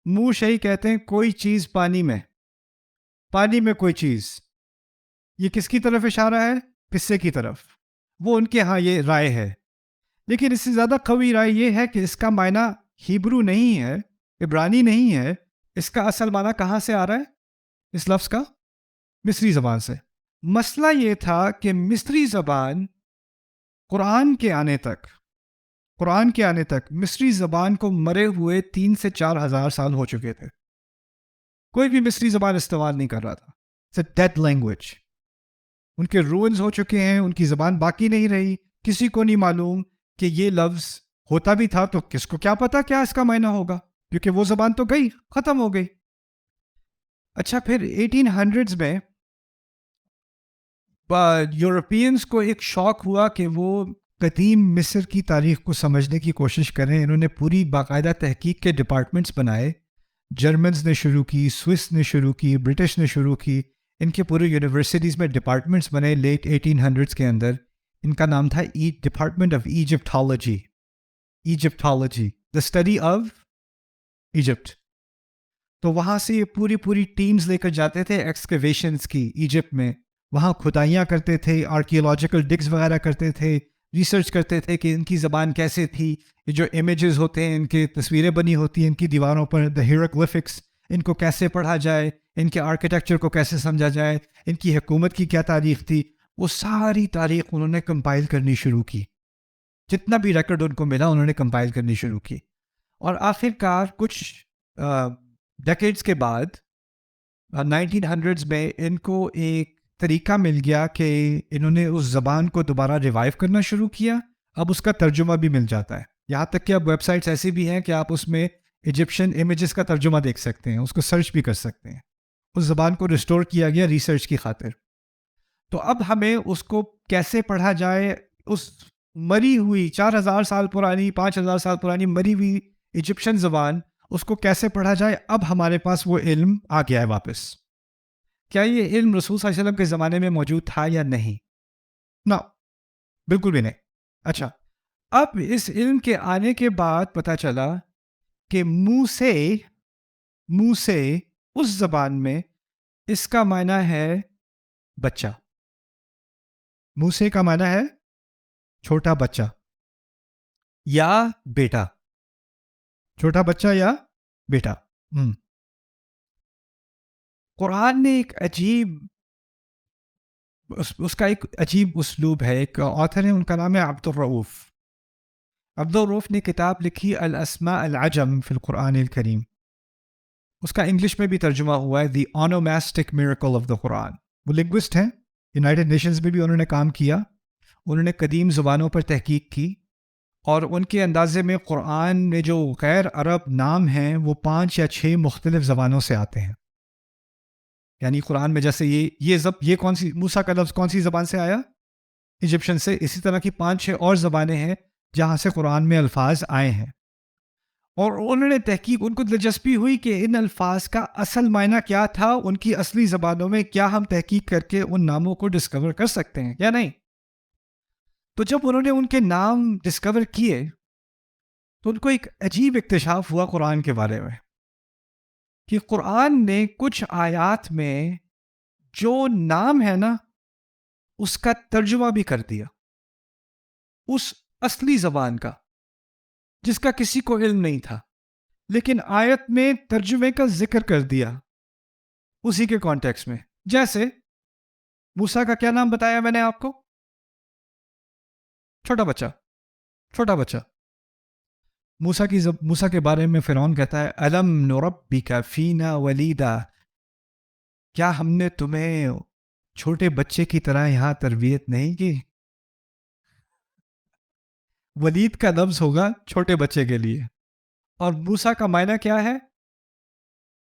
منہ شہی کہتے ہیں کوئی چیز پانی میں کوئی چیز. یہ کس کی طرف اشارہ ہے؟ قصے کی طرف. وہ ان کے ہاں یہ رائے ہے. لیکن اس سے زیادہ قوی رائے یہ ہے کہ اس کا معنی ہیبرو نہیں ہے، عبرانی نہیں ہے. اس کا اصل معنی کہاں سے آ رہا ہے اس لفظ کا؟ مصری زبان سے. مسئلہ یہ تھا کہ مصری زبان قرآن کے آنے تک مصری زبان کو مرے ہوئے 3 سے 4 ہزار سال ہو چکے تھے. کوئی بھی مصری زبان استعمال نہیں کر رہا تھا. It's a dead language. ان کے روئنز ہو چکے ہیں، ان کی زبان باقی نہیں رہی. کسی کو نہیں معلوم کہ یہ لفظ ہوتا بھی تھا تو کس کو کیا پتا کیا اس کا معنی ہوگا، کیونکہ وہ زبان تو گئی، ختم ہو گئی. اچھا، پھر 1800s میں یورپینز کو ایک شوق ہوا کہ وہ قدیم مصر کی تاریخ کو سمجھنے کی کوشش کریں. انہوں نے پوری باقاعدہ تحقیق کے ڈپارٹمنٹس بنائے. جرمنز نے شروع کی، سوئس نے شروع کی، برٹش نے شروع کی. ان کے پورے یونیورسٹیز میں ڈپارٹمنٹس بنے لیٹ 1800s کے اندر. ان کا نام تھا department of Egyptology. The study of Egypt. تو وہاں سے یہ پوری ٹیمز لے کر جاتے تھے ایکسکیویشنز کی ایجپٹ میں. وہاں کھدائیاں کرتے تھے، آرکیولوجیکل ڈگز وغیرہ کرتے تھے، ریسرچ کرتے تھے کہ ان کی زبان کیسے تھی. یہ جو امیجز ہوتے ہیں، ان کی تصویریں بنی ہوتی ہیں ان کی دیواروں پر، دا ہیروگلفکس، ان کو کیسے پڑھا جائے، ان کے آرکیٹیکچر کو کیسے سمجھا جائے، ان کی حکومت کی کیا تاریخ تھی. وہ ساری تاریخ انہوں نے کمپائل کرنی شروع کی. جتنا بھی ریکارڈ ان کو ملا انہوں نے کمپائل کرنی شروع کی. اور آخر کار کچھ ڈیکیڈز کے بعد 1900s میں ان کو ایک طریقہ مل گیا کہ انہوں نے اس زبان کو دوبارہ ریوائیو کرنا شروع کیا. اب اس کا ترجمہ بھی مل جاتا ہے. یہاں تک کہ اب ویب سائٹس ایسی بھی ہیں کہ آپ اس میں ایجپشن امیجز کا ترجمہ دیکھ سکتے ہیں، اس کو سرچ بھی کر سکتے ہیں. اس زبان کو ریسٹور کیا گیا ریسرچ کی خاطر. تو اب ہمیں اس کو کیسے پڑھا جائے، اس مری ہوئی 4000 سال پرانی، 5000 سال پرانی مری ہوئی ایجپشن زبان، اس کو کیسے پڑھا جائے، اب ہمارے پاس وہ علم آ گیا ہے واپس. کیا یہ علم رسول صلی اللہ علیہ وسلم کے زمانے میں موجود تھا یا نہیں؟ نہ، بالکل بھی نہیں. اچھا، اب اس علم کے آنے کے بعد پتہ چلا کہ منہ سے اس زبان میں اس کا معنی ہے بچہ. منہ سے کا معنی ہے چھوٹا بچہ یا بیٹا. چھوٹا بچہ یا بیٹا. قرآن نے ایک عجیب، اس کا ایک عجیب اسلوب ہے. ایک آتھر ہے، ان کا نام ہے عبدالرؤوف نے کتاب لکھی الاسماء العجم فی القرآن الکریم. اس کا انگلش میں بھی ترجمہ ہوا ہے دی آنوماسٹک میریکل آف دا قرآن. وہ لنگوسٹ ہیں، یونائٹڈ نیشنز میں بھی انہوں نے کام کیا. انہوں نے قدیم زبانوں پر تحقیق کی اور ان کے اندازے میں قرآن میں جو غیر عرب نام ہیں وہ 5 یا 6 مختلف زبانوں سے آتے ہیں. یعنی قرآن میں جیسے یہ کون سی موسیٰ کا لفظ کون سی زبان سے آیا؟ ایجپشن سے. اسی طرح کی 5-6 اور زبانیں ہیں جہاں سے قرآن میں الفاظ آئے ہیں. اور انہوں نے تحقیق، ان کو دلچسپی ہوئی کہ ان الفاظ کا اصل معنی کیا تھا ان کی اصلی زبانوں میں. کیا ہم تحقیق کر کے ان ناموں کو ڈسکور کر سکتے ہیں یا نہیں؟ تو جب انہوں نے ان کے نام ڈسکور کیے تو ان کو ایک عجیب اکتشاف ہوا قرآن کے بارے میں کہ قرآن نے کچھ آیات میں جو نام ہے نا اس کا ترجمہ بھی کر دیا، اس اصلی زبان کا جس کا کسی کو علم نہیں تھا، لیکن آیت میں ترجمے کا ذکر کر دیا اسی کے کانٹیکس میں. جیسے موسیٰ کا کیا نام بتایا میں نے آپ کو؟ چھوٹا بچہ. موسیٰ کے بارے میں فرعون کہتا ہے الم نربک فینا ولیدا، کیا ہم نے تمہیں چھوٹے بچے کی طرح یہاں تربیت نہیں کی؟ ولید کا لفظ ہوگا چھوٹے بچے کے لیے، اور موسیٰ کا معنی کیا ہے؟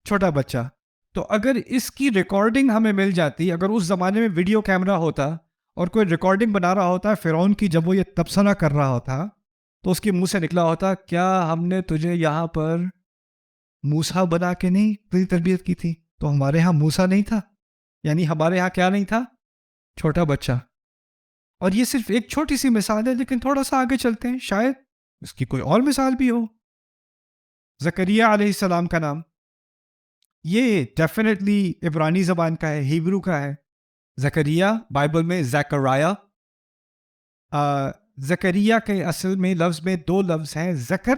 چھوٹا بچہ. تو اگر اس کی ریکارڈنگ ہمیں مل جاتی، اگر اس زمانے میں ویڈیو کیمرہ ہوتا اور کوئی ریکارڈنگ بنا رہا ہوتا فرعون کی جب وہ یہ تبصرہ کر رہا ہوتا، تو اس کے منہ سے نکلا ہوتا کیا ہم نے تجھے یہاں پر موسیٰ بنا کے نہیں تیری تربیت کی تھی؟ تو ہمارے ہاں موسیٰ نہیں تھا، یعنی ہمارے ہاں کیا نہیں تھا؟ چھوٹا بچہ. اور یہ صرف ایک چھوٹی سی مثال ہے، لیکن تھوڑا سا آگے چلتے ہیں، شاید اس کی کوئی اور مثال بھی ہو. زکریا علیہ السلام کا نام یہ ڈیفینیٹلی عبرانی زبان کا ہے، ہیبرو کا ہے. زکریا بائبل میں زکریا. زکریا کے اصل میں لفظ میں دو لفظ ہیں، زکر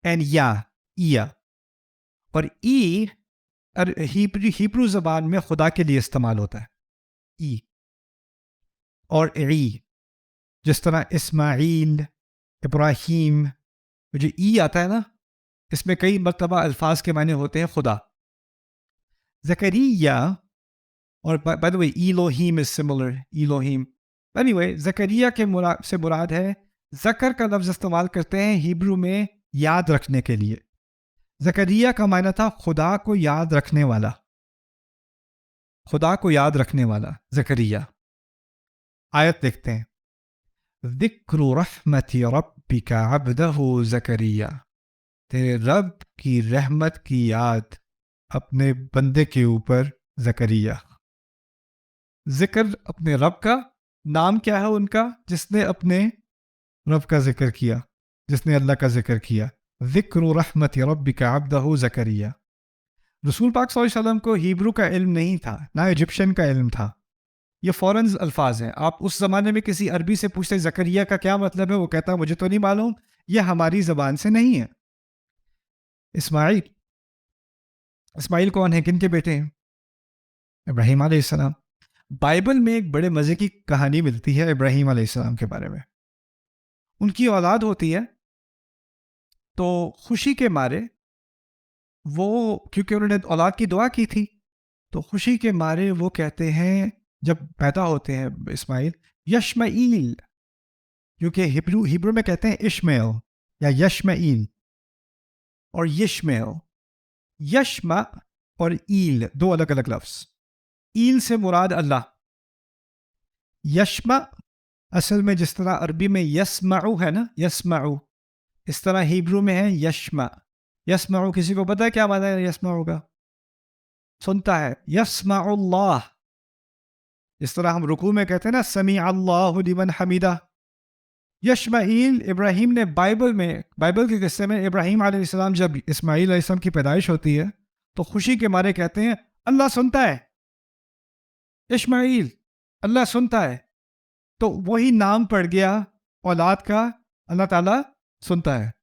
اینڈ یا، اور ای ہیبرو زبان میں خدا کے لیے استعمال ہوتا ہے، ای اور عی. جس طرح اسماعیل، ابراہیم، جو ای آتا ہے نا، اس میں کئی مرتبہ الفاظ کے معنی ہوتے ہیں خدا. زکریا، اور by the way ایلوہیم is similar، ایلوہیم. anyway زکریا کے سے مراد ہے، ذکر کا لفظ استعمال کرتے ہیں ہیبرو میں یاد رکھنے کے لیے. زکریا کا معنی تھا خدا کو یاد رکھنے والا، خدا کو یاد رکھنے والا زکریا. آیت دیکھتے ہیں، ذکر رحمت ربک عبدہ زکریا، تیرے رب کی رحمت کی یاد اپنے بندے کے اوپر زکریا. ذکر اپنے رب کا، نام کیا ہے ان کا جس نے اپنے رب کا ذکر کیا، جس نے اللہ کا ذکر کیا. ذکر رحمت ربک عبدہ زکریا. رسول پاک صلی اللہ علیہ وسلم کو ہیبرو کا علم نہیں تھا، نہ ایجپشن کا علم تھا. یہ فورن الفاظ ہیں. آپ اس زمانے میں کسی عربی سے پوچھتے زکریا کا کیا مطلب ہے، وہ کہتا مجھے تو نہیں معلوم، یہ ہماری زبان سے نہیں ہے. اسماعیل کون ہے، کن کے بیٹے ہیں؟ ابراہیم علیہ السلام. بائبل میں ایک بڑے مزے کی کہانی ملتی ہے ابراہیم علیہ السلام کے بارے میں. ان کی اولاد ہوتی ہے تو خوشی کے مارے وہ، کیونکہ انہوں نے اولاد کی دعا کی تھی، تو خوشی کے مارے وہ کہتے ہیں جب پیدا ہوتے ہیں اسماعیل، یشمعیل، کیونکہ ہیبرو میں کہتے ہیں اشمعیل یا یشمعیل اور یشمعیل. یشمع اور ایل دو الگ الگ لفظ. ایل سے مراد اللہ. یشمع اصل میں جس طرح عربی میں یسمعو ہے نا، یسمعو، اس طرح ہیبرو میں ہے یشمع. یسمعو کسی کو پتہ ہے کیا معنی ہے یسمعو کا؟ سنتا ہے. یسمع اللہ، اس طرح ہم رکوع میں کہتے ہیں نا سمیع اللہ لمن حمیدہ. یشمعیل ابراہیم نے بائبل کے قصے میں ابراہیم علیہ السلام جب اسماعیل علیہ السلام کی پیدائش ہوتی ہے تو خوشی کے مارے کہتے ہیں اللہ سنتا ہے، اشمعیل اللہ سنتا ہے. تو وہی نام پڑ گیا اولاد کا، اللہ تعالیٰ سنتا ہے.